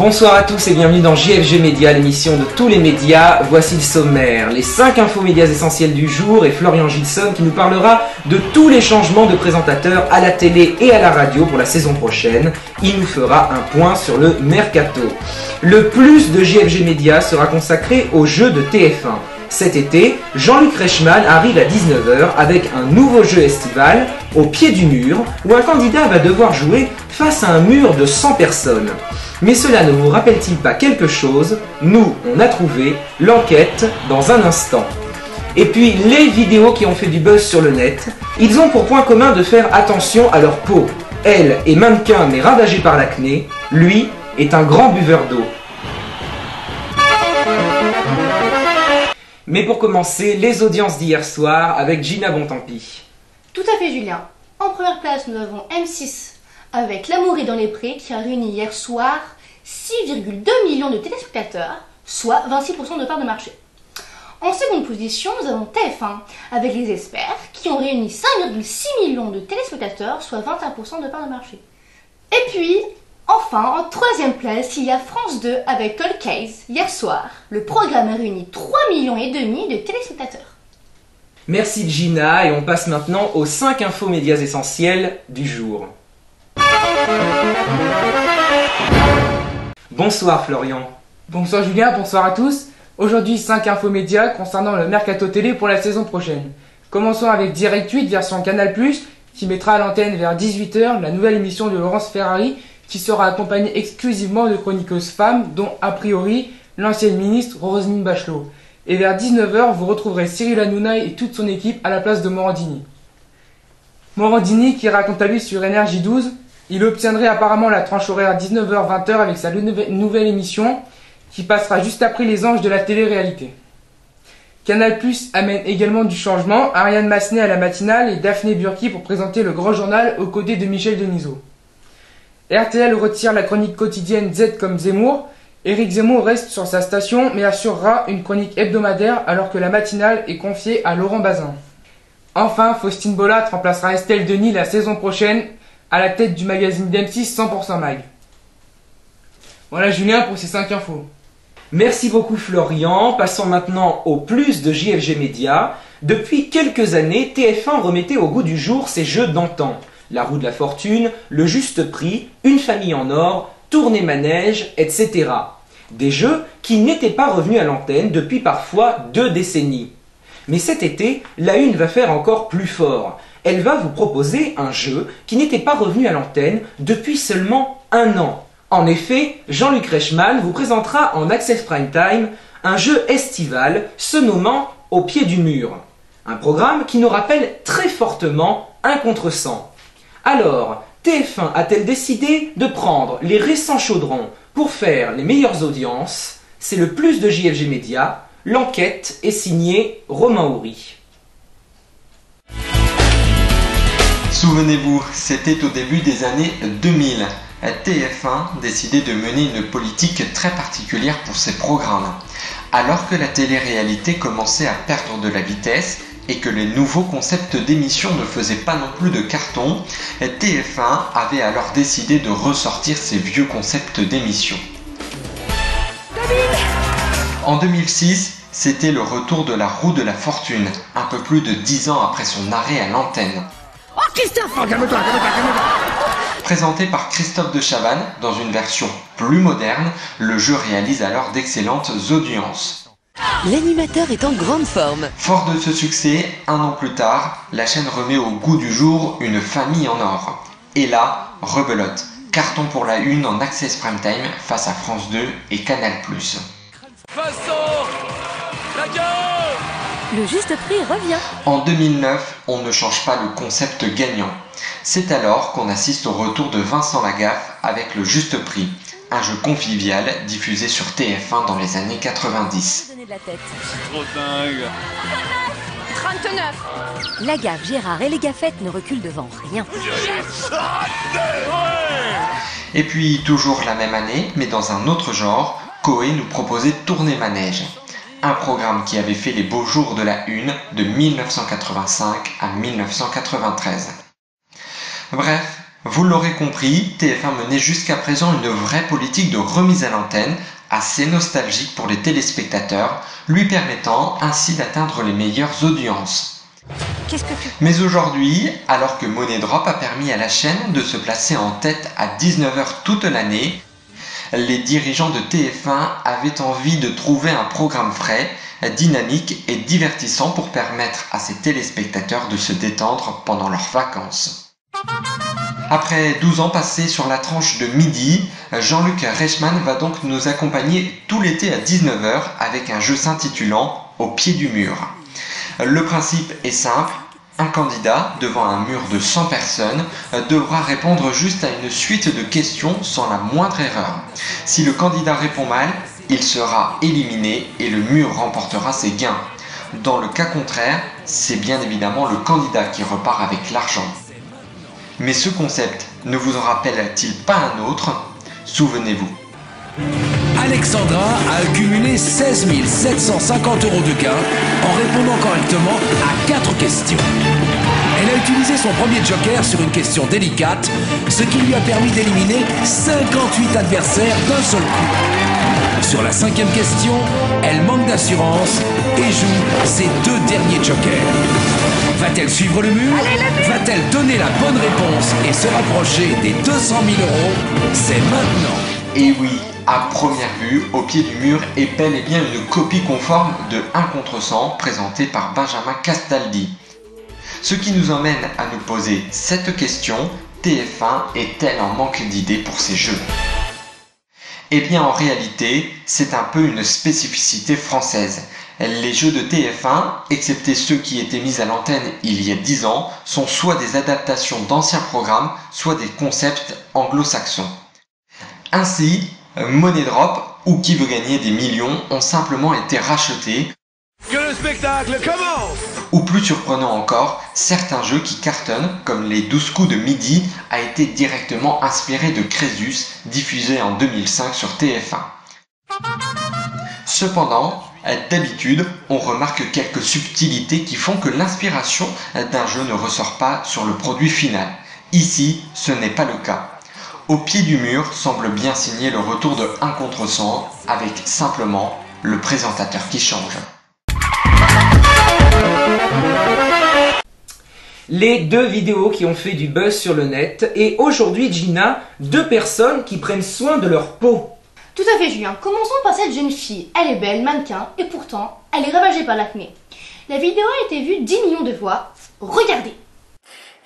Bonsoir à tous et bienvenue dans JFG Média, l'émission de tous les médias. Voici le sommaire, les 5 infomédias essentiels du jour et Florian Gilson qui nous parlera de tous les changements de présentateurs à la télé et à la radio pour la saison prochaine. Il nous fera un point sur le mercato. Le plus de JFG Média sera consacré aux jeux de TF1. Cet été, Jean-Luc Reichmann arrive à 19h avec un nouveau jeu estival, Au pied du mur, où un candidat va devoir jouer face à un mur de 100 personnes. Mais cela ne vous rappelle-t-il pas quelque chose? Nous, on a trouvé l'enquête dans un instant. Et puis, les vidéos qui ont fait du buzz sur le net, ils ont pour point commun de faire attention à leur peau. Elle est mannequin mais ravagée par l'acné, lui est un grand buveur d'eau. Mais pour commencer, les audiences d'hier soir avec Gina Bontempi. Tout à fait Julien. En première place, nous avons M6 avec L'amour est dans les prés qui a réuni hier soir 6,2 millions de téléspectateurs, soit 26% de part de marché. En seconde position, nous avons TF1 avec Les Experts qui ont réuni 5,6 millions de téléspectateurs, soit 21% de part de marché. Et puis, enfin, en troisième place, il y a France 2 avec Cold Case. Hier soir, le programme a réuni 3,5 millions de téléspectateurs. Merci Gina et on passe maintenant aux 5 infomédias essentiels du jour. Bonsoir Florian. Bonsoir Julien, bonsoir à tous. Aujourd'hui 5 infomédias concernant le mercato télé pour la saison prochaine. Commençons avec Direct 8 version Canal+, qui mettra à l'antenne vers 18h la nouvelle émission de Laurence Ferrari qui sera accompagnée exclusivement de chroniqueuses femmes dont a priori l'ancienne ministre Roselyne Bachelot. Et vers 19h vous retrouverez Cyril Hanouna et toute son équipe à la place de Morandini. Morandini qui raconte à lui sur Énergie 12. Il obtiendrait apparemment la tranche horaire 19h-20h avec sa nouvelle émission qui passera juste après Les Anges de la télé-réalité. Canal+ amène également du changement, Ariane Massenet à la matinale et Daphné Burki pour présenter le grand journal aux côtés de Michel Denisot. RTL retire la chronique quotidienne Z comme Zemmour. Éric Zemmour reste sur sa station mais assurera une chronique hebdomadaire alors que la matinale est confiée à Laurent Bazin. Enfin, Faustine Bollard remplacera Estelle Denis la saison prochaine à la tête du magazine d'M6 100% Mag. Voilà Julien pour ces 5 infos. Merci beaucoup Florian. Passons maintenant au plus de JFG Média. Depuis quelques années, TF1 remettait au goût du jour ses jeux d'antan. La roue de la fortune, le juste prix, une famille en or, tournée manège, etc. Des jeux qui n'étaient pas revenus à l'antenne depuis parfois 2 décennies. Mais cet été, la Une va faire encore plus fort. Elle va vous proposer un jeu qui n'était pas revenu à l'antenne depuis seulement 1 an. En effet, Jean-Luc Reichmann vous présentera en Access Prime Time un jeu estival se nommant Au pied du mur. Un programme qui nous rappelle très fortement Un contre 100. Alors, TF1 a-t-elle décidé de prendre les récents chaudrons pour faire les meilleures audiences? C'est le plus de JFG Média. L'enquête est signée Romain Houry. Souvenez-vous, c'était au début des années 2000. TF1 décidait de mener une politique très particulière pour ses programmes. Alors que la télé-réalité commençait à perdre de la vitesse et que les nouveaux concepts d'émissions ne faisaient pas non plus de carton, TF1 avait alors décidé de ressortir ses vieux concepts d'émissions. En 2006, c'était le retour de la roue de la fortune, un peu plus de 10 ans après son arrêt à l'antenne. Oh Christophe, calme-toi. Présenté par Christophe de Chavannes, dans une version plus moderne, le jeu réalise alors d'excellentes audiences. L'animateur est en grande forme. Fort de ce succès, 1 an plus tard, la chaîne remet au goût du jour Une famille en or. Et là, rebelote. Carton pour la Une en Access Prime Time face à France 2 et Canal+. Le juste prix revient. En 2009, on ne change pas le concept gagnant. C'est alors qu'on assiste au retour de Vincent Lagaffe avec Le Juste Prix, un jeu convivial diffusé sur TF1 dans les années 90. Donner de la tête. Trop dingue. 39. La gaffe Gérard et les gaffettes ne reculent devant rien. Et puis, toujours la même année, mais dans un autre genre, Koé nous proposait Tourner Manège. Un programme qui avait fait les beaux jours de la Une de 1985 à 1993. Bref, vous l'aurez compris, TF1 menait jusqu'à présent une vraie politique de remise à l'antenne, assez nostalgique pour les téléspectateurs, lui permettant ainsi d'atteindre les meilleures audiences. Mais aujourd'hui, alors que Money Drop a permis à la chaîne de se placer en tête à 19h toute l'année, les dirigeants de TF1 avaient envie de trouver un programme frais, dynamique et divertissant pour permettre à ses téléspectateurs de se détendre pendant leurs vacances. Après 12 ans passés sur la tranche de midi, Jean-Luc Reichmann va donc nous accompagner tout l'été à 19h avec un jeu s'intitulant « Au pied du mur ». Le principe est simple, un candidat devant un mur de 100 personnes devra répondre juste à une suite de questions sans la moindre erreur. Si le candidat répond mal, il sera éliminé et le mur remportera ses gains. Dans le cas contraire, c'est bien évidemment le candidat qui repart avec l'argent. Mais ce concept ne vous en rappelle-t-il pas un autre? Souvenez-vous. Alexandra a accumulé 16 750 € de gains en répondant correctement à 4 questions. Elle a utilisé son premier joker sur une question délicate, ce qui lui a permis d'éliminer 58 adversaires d'un seul coup. Sur la 5e question, elle manque d'assurance et joue ses 2 derniers jokers. Va-t-elle suivre le mur? Va-t-elle donner la bonne réponse et se rapprocher des 200 000 €? C'est maintenant. Et oui, à première vue, Au pied du mur est bel et bien une copie conforme de 1 contre 100 présenté par Benjamin Castaldi. Ce qui nous emmène à nous poser cette question, TF1 est-elle en manque d'idées pour ces jeux? Eh bien en réalité, c'est un peu une spécificité française. Les jeux de TF1, excepté ceux qui étaient mis à l'antenne il y a 10 ans, sont soit des adaptations d'anciens programmes, soit des concepts anglo-saxons. Ainsi, Money Drop ou Qui veut gagner des millions ont simplement été rachetés. Que le spectacle commence! Ou plus surprenant encore, certains jeux qui cartonnent, comme les 12 coups de midi, a été directement inspiré de Crésus, diffusé en 2005 sur TF1. Cependant, d'habitude, on remarque quelques subtilités qui font que l'inspiration d'un jeu ne ressort pas sur le produit final. Ici, ce n'est pas le cas. Au pied du mur semble bien signer le retour de 1 contre 100, avec simplement le présentateur qui change. Les 2 vidéos qui ont fait du buzz sur le net, et aujourd'hui Gina, 2 personnes qui prennent soin de leur peau. Tout à fait Julien, commençons par cette jeune fille. Elle est belle, mannequin, et pourtant, elle est ravagée par l'acné. La vidéo a été vue 10 millions de fois. Regardez.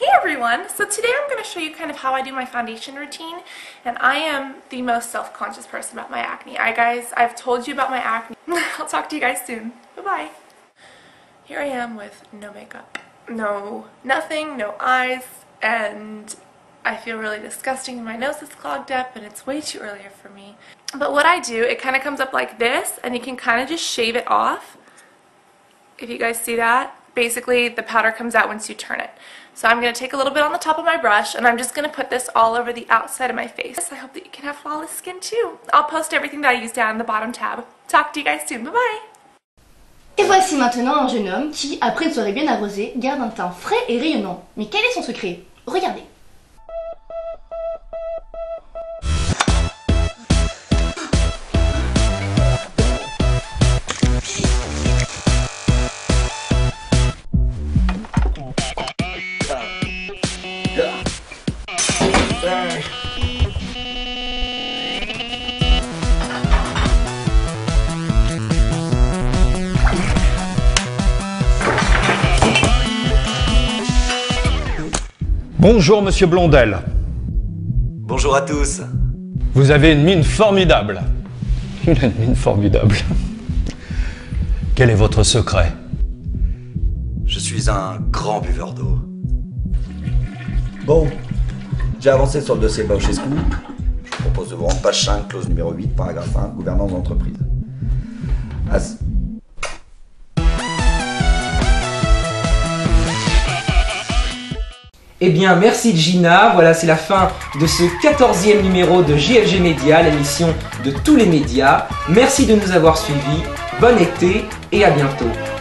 Hey everyone! So today I'm going to show you kind of how I do my foundation routine, and I am the most self-conscious person about my acne. I've told you about my acne. I'll talk to you guys soon. Bye-bye. Here I am with no makeup. No, nothing, no eyes, and I feel really disgusting. My nose is clogged up and it's way too early for me. But what I do, it kind of comes up like this, and you can kind of just shave it off. If you guys see that, basically the powder comes out once you turn it. So I'm going to take a little bit on the top of my brush, and I'm just going to put this all over the outside of my face. I hope that you can have flawless skin too. I'll post everything that I use down in the bottom tab. Talk to you guys soon. Bye-bye! Et voici maintenant un jeune homme qui, après une soirée bien arrosée, garde un teint frais et rayonnant. Mais quel est son secret? Regardez. Bonjour Monsieur Blondel. Bonjour à tous. Vous avez une mine formidable. Une mine formidable. Quel est votre secret? Je suis un grand buveur d'eau. Bon, j'ai avancé sur le dossier Bauchescu. Je propose de vous rendre page 5, clause numéro 8, paragraphe 1, gouvernance d'entreprise. Eh bien, merci Gina. Voilà, c'est la fin de ce 14e numéro de JFG Média, l'émission de tous les médias. Merci de nous avoir suivis. Bon été et à bientôt.